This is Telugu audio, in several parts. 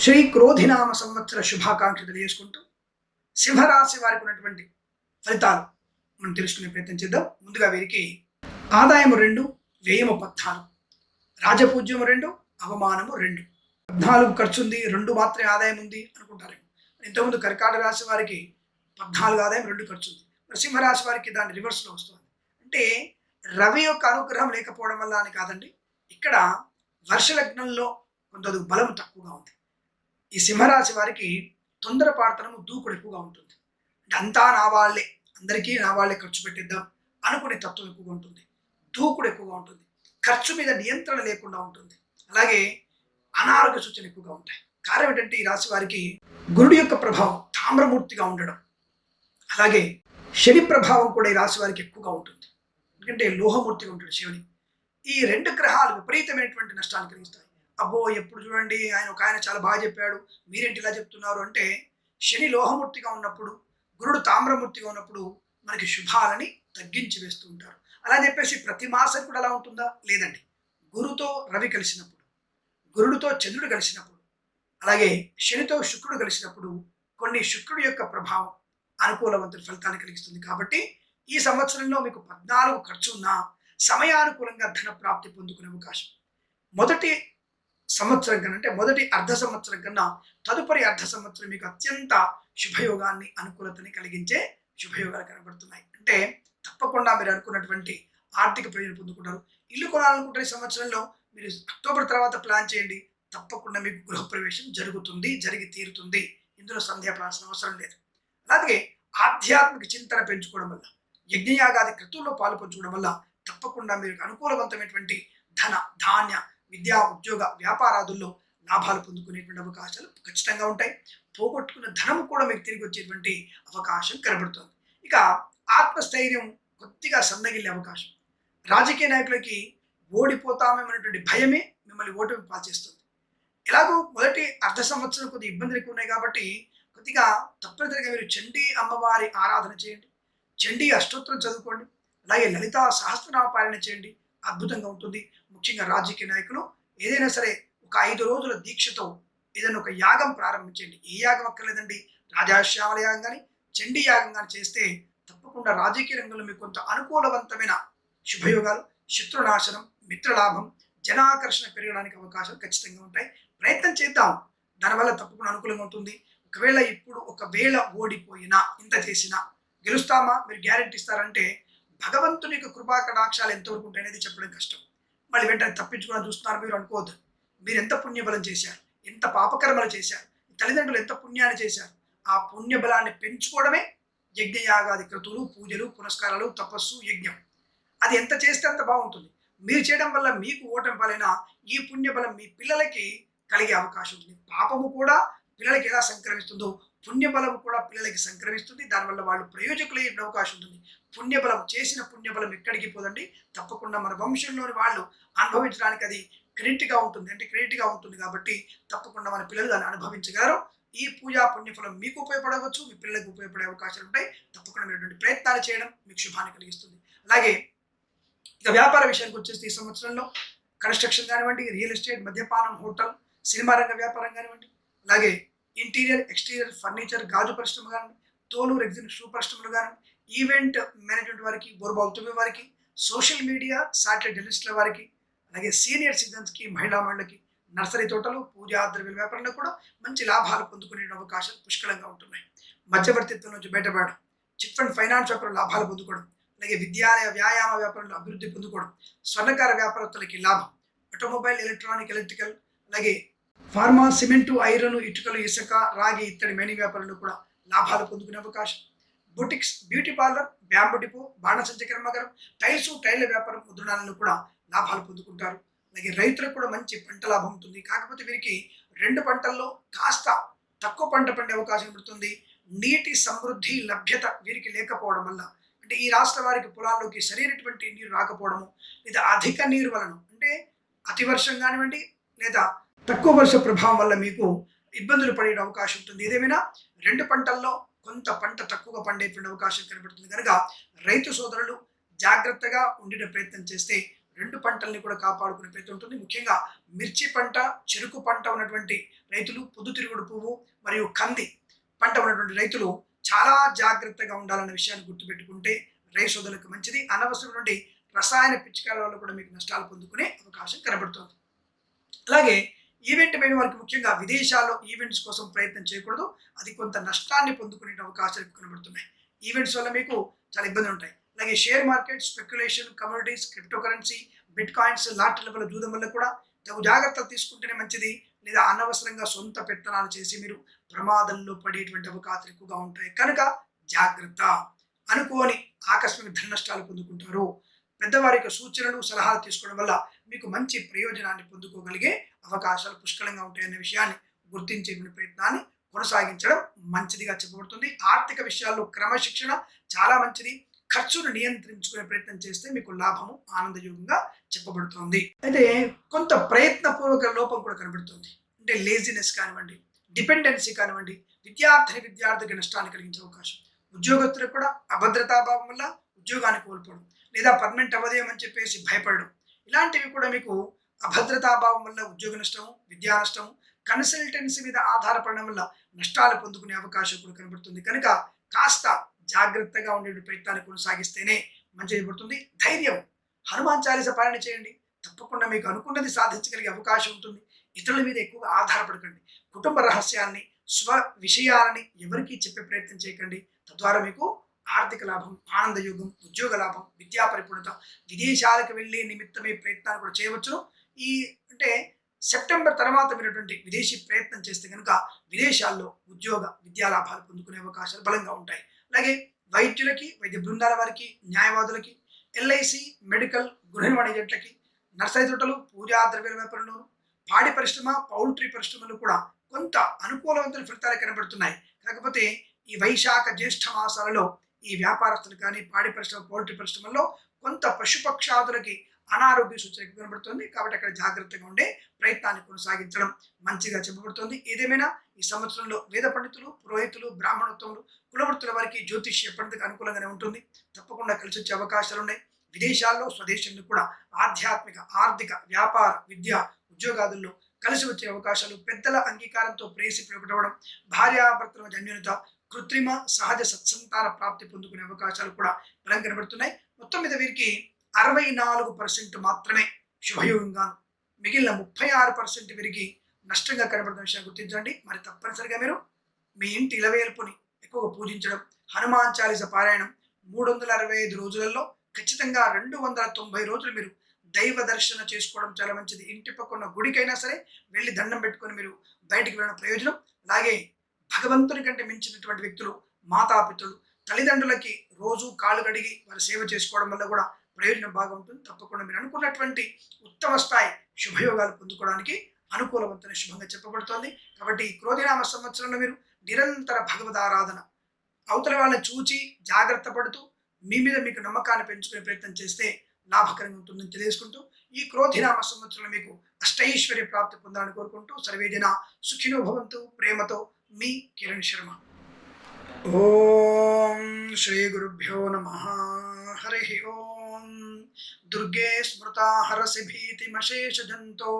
శ్రీ క్రోధినామ సంవత్సర శుభాకాంక్షలు తెలియజేసుకుంటూ సింహరాశి వారికి ఉన్నటువంటి ఫలితాలు మనం తెలుసుకునే ప్రయత్నం చేద్దాం. ముందుగా వీరికి ఆదాయము 2, వ్యయము 14, రాజపూజ్యము 2, అవమానము 2. 14 ఖర్చు ఉంది, 2 మాత్రమే ఆదాయం ఉంది అనుకుంటారేమో. ఇంతకుముందు కర్కాటక రాశి వారికి 14 ఆదాయం, 2 ఖర్చు ఉంది. మరి సింహరాశి వారికి దాని రివర్స్లో వస్తుంది. అంటే రవి యొక్క అనుగ్రహం లేకపోవడం వల్ల అని కాదండి, ఇక్కడ వర్ష లగ్నంలో కొంత బలం తక్కువగా ఉంది. ఈ సింహరాశి వారికి తొందరపాటుతనము, దూకుడు ఎక్కువగా ఉంటుంది. అంటే అంతా నా వాళ్ళే, అందరికీ నా వాళ్ళే ఖర్చు పెట్టిద్దాం అనుకునే తత్వం ఎక్కువగా ఉంటుంది. దూకుడు ఎక్కువగా ఉంటుంది. ఖర్చు మీద నియంత్రణ లేకుండా ఉంటుంది. అలాగే అనారోగ్య సూచనలు ఎక్కువగా ఉంటాయి. కారణం ఏంటంటే ఈ రాశి వారికి గురుడి యొక్క ప్రభావం తామ్రమూర్తిగా ఉండడం, అలాగే శని ప్రభావం కూడా ఈ రాశి వారికి ఎక్కువగా ఉంటుంది. ఎందుకంటే లోహమూర్తిగా ఉంటాడు శని. ఈ 2 గ్రహాలు విపరీతమైనటువంటి నష్టాన్ని కలిగిస్తాయి. అబ్బో ఎప్పుడు చూడండి ఆయన చాలా బాగా చెప్పాడు, మీరేంటి ఇలా చెప్తున్నారు అంటే, శని లోహమూర్తిగా ఉన్నప్పుడు, గురుడు తామ్రమూర్తిగా ఉన్నప్పుడు మనకి శుభాలని తగ్గించి వేస్తూ ఉంటారు. అలా చెప్పేసి ప్రతి మాసం కూడా అలా ఉంటుందా? లేదండి. గురుతో రవి కలిసినప్పుడు, గురుడితో చంద్రుడు కలిసినప్పుడు, అలాగే శనితో శుక్రుడు కలిసినప్పుడు కొన్ని శుక్రుడి యొక్క ప్రభావం అనుకూలవంతుల ఫలితాన్ని కలిగిస్తుంది. కాబట్టి ఈ సంవత్సరంలో మీకు 14 ఖర్చు ఉన్నా సమయానుకూలంగా ధన ప్రాప్తి పొందుకునే అవకాశం. మొదటి సంవత్సరం కన్నా, అంటే మొదటి అర్ధ సంవత్సరం కన్నా తదుపరి అర్ధ సంవత్సరం మీకు అత్యంత శుభయోగాన్ని, అనుకూలతని కలిగించే శుభయోగాలు కనబడుతున్నాయి. అంటే తప్పకుండా మీరు అనుకున్నటువంటి ఆర్థిక ప్రయోజనం పొందుకుంటారు. ఇల్లు కొనాలనుకుంటే ఈ సంవత్సరంలో మీరు అక్టోబర్ తర్వాత ప్లాన్ చేయండి, తప్పకుండా మీకు గృహప్రవేశం జరుగుతుంది, జరిగి తీరుతుంది. ఇందులో సందేహపడాల్సిన అవసరం లేదు. అలాగే ఆధ్యాత్మిక చింతన పెంచుకోవడం వల్ల, యజ్ఞయాగాది క్రతువుల్లో పాల్పంచుకోవడం వల్ల తప్పకుండా మీరు అనుకూలవంతమైనటువంటి ధన, ధాన్య, విద్యా, ఉద్యోగ, వ్యాపారాదుల్లో లాభాలు పొందుకునేటువంటి అవకాశాలు ఖచ్చితంగా ఉంటాయి. పోగొట్టుకున్న ధనం కూడా మీకు తిరిగి వచ్చేటువంటి అవకాశం కనబడుతుంది. ఇక ఆత్మస్థైర్యం కొద్దిగా సన్నగిల్లే అవకాశం. రాజకీయ నాయకులకి ఓడిపోతామేమనేటువంటి భయమే మిమ్మల్ని ఓటమి పాల్చేస్తుంది. ఎలాగో మొదటి అర్ధ సంవత్సరం కొద్దిగా ఇబ్బందులు ఎక్కువ ఉన్నాయి కాబట్టి కొద్దిగా తప్పనిసరిగా మీరు చండీ అమ్మవారి ఆరాధన చేయండి, చండీ అష్టోత్తరం చదువుకోండి, అలాగే లలితా సహస్రనామ పాలన చేయండి, అద్భుతంగా ఉంటుంది. ముఖ్యంగా రాజకీయ నాయకులు ఏదైనా సరే ఒక 5 రోజుల దీక్షతో ఏదైనా ఒక యాగం ప్రారంభించండి. ఏ యాగం అక్కర్లేదండి, రాజాశ్యామల యాగం కానీ, చండీ యాగం కానీ చేస్తే తప్పకుండా రాజకీయ రంగంలో మీకు కొంత అనుకూలవంతమైన శుభయోగాలు, శత్రునాశనం, మిత్రలాభం, జనాకర్షణ పెరగడానికి అవకాశాలు ఖచ్చితంగా ఉంటాయి. ప్రయత్నం చేద్దాం, దానివల్ల తప్పకుండా అనుకూలంగా ఉంటుంది. ఒకవేళ ఓడిపోయినా, ఇంత చేసినా గెలుస్తామా మీరు గ్యారెంటీ ఇస్తారంటే భగవంతుని యొక్క కృపా కటాక్షాలు ఎంతవరకు ఉంటాయనేది చెప్పడం కష్టం. మళ్ళీ వెంటనే తప్పించుకోవడం చూస్తున్నారు మీరు అనుకోవద్దు. మీరు ఎంత పుణ్యబలం చేశారు, ఎంత పాపకర్మలు చేశారు, తల్లిదండ్రులు ఎంత పుణ్యాన్ని చేశారు, ఆ పుణ్యబలాన్ని పెంచుకోవడమే యజ్ఞయాగాది క్రతువులు, పూజలు, పునస్కారాలు, తపస్సు, యజ్ఞం. అది ఎంత చేస్తే అంత బాగుంటుంది. మీరు చేయడం వల్ల మీకు ఓటమి పాలైనా ఈ పుణ్యబలం మీ పిల్లలకి కలిగే అవకాశం ఉంటుంది. పాపము కూడా పిల్లలకి ఎలా సంక్రమిస్తుందో పుణ్యబలం కూడా పిల్లలకి సంక్రమిస్తుంది. దానివల్ల వాళ్ళు ప్రయోజకులయ్యే అవకాశం ఉంటుంది. పుణ్యబలం, చేసిన పుణ్యబలం ఎక్కడికి పోదండి, తప్పకుండా మన వంశంలోని వాళ్ళు అనుభవించడానికి అది క్రెడిట్గా ఉంటుంది. అంటే క్రెడిట్గా ఉంటుంది కాబట్టి తప్పకుండా మన పిల్లలు దాన్ని అనుభవించగలరు. ఈ పూజా పుణ్యఫలం మీకు ఉపయోగపడవచ్చు, మీ పిల్లలకు ఉపయోగపడే అవకాశాలు ఉంటాయి. తప్పకుండా మీరు ప్రయత్నాలు చేయడం మీకు శుభాన్ని కలిగిస్తుంది. అలాగే ఇక వ్యాపార విషయానికి వచ్చేస్తే ఈ సంవత్సరంలో కన్స్ట్రక్షన్ కానివ్వండి, రియల్ ఎస్టేట్, మద్యపానం, హోటల్, సినిమా రంగ వ్యాపారం కానివ్వండి, అలాగే ఇంటీరియర్, ఎక్స్టీరియర్, ఫర్నిచర్, గాజు పరిశ్రమ కానివ్వండి, తోలు, రెగ్జిన్, షూ పరిశ్రమలు కానివ్వండి, ఈవెంట్ మేనేజ్మెంట్ వారికి, బోర్బావుతుమ్మి వారికి, సోషల్ మీడియా, సాటిలైట్ జర్నలిస్టుల వారికి, అలాగే సీనియర్ సిటిజన్స్కి, మహిళా మండలికి, నర్సరీ తోటలు, పూజా ద్రవ్య వ్యాపారంలో కూడా మంచి లాభాలు పొందుకునే అవకాశాలు పుష్కలంగా ఉంటున్నాయి. మధ్యవర్తిత్వం నుంచి బయటపడడం, చిట్ ఫండ్ ఫైనాన్స్ వ్యాపారంలో లాభాలు పొందుకోవడం, అలాగే విద్యాలయ, వ్యాయామ వ్యాపారంలో అభివృద్ధి పొందుకోవడం, స్వర్ణకార వ్యాపారస్తులకి లాభం, ఆటోమొబైల్, ఎలక్ట్రానిక్, ఎలక్ట్రికల్, అలాగే ఫార్మా, సిమెంటు, ఐరన్, ఇటుకలు, ఇసుక, రాగి ఇత్తడి మైనింగ్ వ్యాపారంలో కూడా లాభాలు పొందుకునే అవకాశం. Boutiques, beauty parlour, bamboo depot, బాణసంచ కర్మాగారం, టైల్స్, టైల్ వ్యాపారం, ముద్రణాలను కూడా లాభాలు పొందుకుంటారు. అలాగే రైతులకు కూడా మంచి పంట లాభం ఉంటుంది. కాకపోతే వీరికి 2 పంటల్లో కాస్త తక్కువ పంట పండే అవకాశం పడుతుంది. నీటి సమృద్ధి, లభ్యత వీరికి లేకపోవడం వల్ల, అంటే ఈ రాష్ట్ర వారికి పొలాల్లోకి సరైనటువంటి నీరు రాకపోవడము, లేదా అధిక నీరు వలన, అంటే అతివర్షం కానివ్వండి లేదా తక్కువ వర్ష ప్రభావం వల్ల మీకు ఇబ్బందులు పడే అవకాశం ఉంటుంది. ఏదేమైనా 2 పంటల్లో కొంత పంట తక్కువగా పండేటువంటి అవకాశం కనబడుతుంది కనుక రైతు సోదరులు జాగ్రత్తగా ఉండే ప్రయత్నం చేస్తే రెండు పంటల్ని కూడా కాపాడుకునే ప్రయత్నం ఉంటుంది. ముఖ్యంగా మిర్చి పంట, చెరుకు పంట ఉన్నటువంటి రైతులు, పొద్దుతిరుగుడు పువ్వు మరియు కంది పంట ఉన్నటువంటి రైతులు చాలా జాగ్రత్తగా ఉండాలన్న విషయాన్ని గుర్తుపెట్టుకుంటే రైతు సోదరులకు మంచిది. అనవసరమైనటువంటి రసాయన పిచికారీల వల్ల కూడా మీకు నష్టాలు పొందుకునే అవకాశం కనబడుతుంది. అలాగే ఈవెంట్ అయిన వారికి ముఖ్యంగా విదేశాల్లో ఈవెంట్స్ కోసం ప్రయత్నం చేయకూడదు. అది కొంత నష్టాన్ని పొందుకునే అవకాశాలు కనబడుతున్నాయి. ఈవెంట్స్ వల్ల మీకు చాలా ఇబ్బందులు ఉంటాయి. అలాగే share market, speculation, commodities, crypto currency, bitcoins, లాటరీల వల్ల జూదం వల్ల కూడా తగు జాగ్రత్తలు తీసుకుంటేనే మంచిది. లేదా అనవసరంగా సొంత పెత్తనాలు చేసి మీరు ప్రమాదంలో పడేటువంటి అవకాశాలు ఎక్కువగా ఉంటాయి. కనుక జాగ్రత్త. అనుకోని ఆకస్మిక ధన నష్టాలు పొందుకుంటారు. పెద్దవారి యొక్క సూచనలు, సలహాలు తీసుకోవడం వల్ల మీకు మంచి ప్రయోజనాన్ని పొందుకోగలిగే అవకాశాలు పుష్కలంగా ఉంటాయనే విషయాన్ని గుర్తించే ప్రయత్నాన్ని కొనసాగించడం మంచిదిగా చెప్పబడుతుంది. ఆర్థిక విషయాల్లో క్రమశిక్షణ చాలా మంచిది. ఖర్చును నియంత్రించుకునే ప్రయత్నం చేస్తే మీకు లాభము ఆనందయోగంగా చెప్పబడుతుంది. అయితే కొంత ప్రయత్నపూర్వక లోపం కూడా కనబడుతుంది. అంటే లేజినెస్ కానివ్వండి, డిపెండెన్సీ కానివ్వండి, విద్యార్థికి నష్టాన్ని కలిగించే అవకాశం. ఉద్యోగస్తులకు కూడా అభద్రతాభావం వల్ల ఉద్యోగాన్ని కోల్పోవడం, లేదా పర్మనెంట్ అవ్వదేమని చెప్పేసి భయపడడం, ఇలాంటివి కూడా మీకు అభద్రతాభావం వల్ల ఉద్యోగ నష్టము, విద్యా నష్టము, కన్సల్టెన్సీ మీద ఆధారపడడం వల్ల నష్టాలు పొందుకునే అవకాశం కూడా కనబడుతుంది. కనుక కాస్త జాగ్రత్తగా ఉండే ప్రయత్నాన్ని కొనసాగిస్తేనే మంచిది పడుతుంది. ధైర్యం. హనుమాన్ చాలీస పాలన చేయండి. తప్పకుండా మీకు అనుకున్నది సాధించగలిగే అవకాశం ఉంటుంది. ఇతరుల మీద ఎక్కువగా ఆధారపడకండి. కుటుంబ రహస్యాల్ని, స్వ విషయాలని ఎవరికీ చెప్పే ప్రయత్నం చేయకండి. తద్వారా మీకు ఆర్థిక లాభం, ఆనందయోగం, ఉద్యోగ లాభం, విద్యా పరిపూర్ణత, విదేశాలకు వెళ్ళే నిమిత్తమే ప్రయత్నాలు కూడా చేయవచ్చును. అంటే సెప్టెంబర్ తర్వాత మీరటువంటి విదేశీ ప్రయత్నం చేస్తే కనుక విదేశాల్లో ఉద్యోగ, విద్యా లాభాలు పొందుకునే అవకాశాలు బలంగా ఉంటాయి. అలాగే వైద్యులకి, వైద్య బృందాల వారికి, న్యాయవాదులకి, ఎల్ఐసి, మెడికల్, గృహ నిర్మాణ ఏజెంట్లకి, నర్సరీ తోటలు, పూజా ద్రవ్యాల వ్యాపారంలో, పాడి పరిశ్రమ, పౌల్ట్రీ పరిశ్రమలు కూడా కొంత అనుకూలవంతమైన ఫలితాలు కనబడుతున్నాయి. కాకపోతే ఈ వైశాఖ జ్యేష్ఠ మాసాలలో ఈ వ్యాపారస్తులు కానీ, పాడి పరిశ్రమ, పౌల్ట్రీ పరిశ్రమల్లో కొంత పశుపక్షాదులకి అనారోగ్య సూచన కనబడుతుంది. కాబట్టి అక్కడ జాగ్రత్తగా ఉండే ప్రయత్నాన్ని కొనసాగించడం మంచిగా చెప్పబడుతుంది. ఏదేమైనా ఈ సంవత్సరంలో వేద పండితులు, పురోహితులు, బ్రాహ్మణోత్తములు, కులవృత్తుల వారికి జ్యోతిష్య పండితులకు అనుకూలంగానే ఉంటుంది. తప్పకుండా కలిసి వచ్చే అవకాశాలు ఉన్నాయి. విదేశాల్లో, స్వదేశంలో కూడా ఆధ్యాత్మిక, ఆర్థిక, వ్యాపార, విద్య, ఉద్యోగాదుల్లో కలిసి వచ్చే అవకాశాలు, పెద్దల అంగీకారంతో ప్రేసి పిలువడం, భార్యాభర్తల మధ్య అన్యోన్యత, కృత్రిమ, సహజ సత్సంతాన ప్రాప్తి పొందుకునే అవకాశాలు కూడా బలం కనబడుతున్నాయి. మొత్తం మీద వీరికి 64% మాత్రమే శుభయోగంగాను, మిగిలిన 36% వీరికి నష్టంగా కనబడుతున్న విషయాన్ని గుర్తించండి. మరి తప్పనిసరిగా మీరు మీ ఇంటి ఇలవేల్పుని ఎక్కువగా పూజించడం, హనుమాన్ చాలీస పారాయణం 365 రోజులలో ఖచ్చితంగా 290 రోజులు మీరు దైవ దర్శన చేసుకోవడం చాలా మంచిది. ఇంటి పక్కన గుడికైనా సరే వెళ్ళి దండం పెట్టుకొని మీరు బయటికి వెళ్ళిన ప్రయోజనం. అలాగే భగవంతుని కంటే మించినటువంటి వ్యక్తులు, మాతాపితృలు, తల్లిదండ్రులకి రోజు కాళ్ళు కడిగి వారి సేవ చేసుకోవడం వల్ల కూడా ప్రయోజనం బాగా ఉంటుంది. తప్పకుండా మీరు అనుకున్నటువంటి ఉత్తమ స్థాయి శుభయోగాలు పొందుకోవడానికి అనుకూలవంతమైన శుభంగా చెప్పబడుతోంది. కాబట్టి క్రోధినామ సంవత్సరంలో మీరు నిరంతర భగవద్ ఆరాధన, అవతల వాళ్ళని చూచి జాగ్రత్త పడుతూ మీ మీద మీకు నమ్మకాన్ని పెంచుకునే ప్రయత్నం చేస్తే లాభకరంగా ఉంటుందని తెలియజేసుకుంటూ ఈ క్రోధినామ సంవత్సరంలో మీకు అష్టైశ్వర్య ప్రాప్తి పొందాలని కోరుకుంటూ సర్వేజన సుఖినో భవంతు. ప్రేమతో మీ కిరణ్ శర్మ. ఓం శ్రీ గురుభ్యో నమః. హరి ఓం. దుర్గే స్మృతా హరసి భీతిమశేష జంతో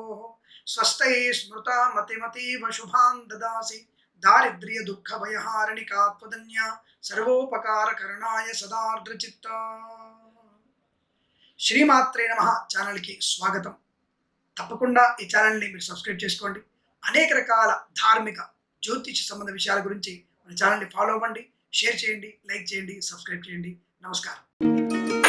స్వస్థై స్మృతా మతిమతీవ శుభాన్ దదాసి దారిద్ర్య దుఃఖ భయహారణికాత్వదన్య సర్వోపకార కరణాయ సదార్ద్రచిత్త. శ్రీమాత్రే నమః ఛానల్కి స్వాగతం. తప్పకుండా ఈ ఛానల్ని మీరు సబ్స్క్రైబ్ చేసుకోండి. అనేక రకాల ధార్మిక, జ్యోతిష సంబంధ విషయాల గురించి మన ఛానల్ని ఫాలో అవ్వండి, షేర్ చేయండి, లైక్ చేయండి, సబ్స్క్రైబ్ చేయండి. నమస్కారం.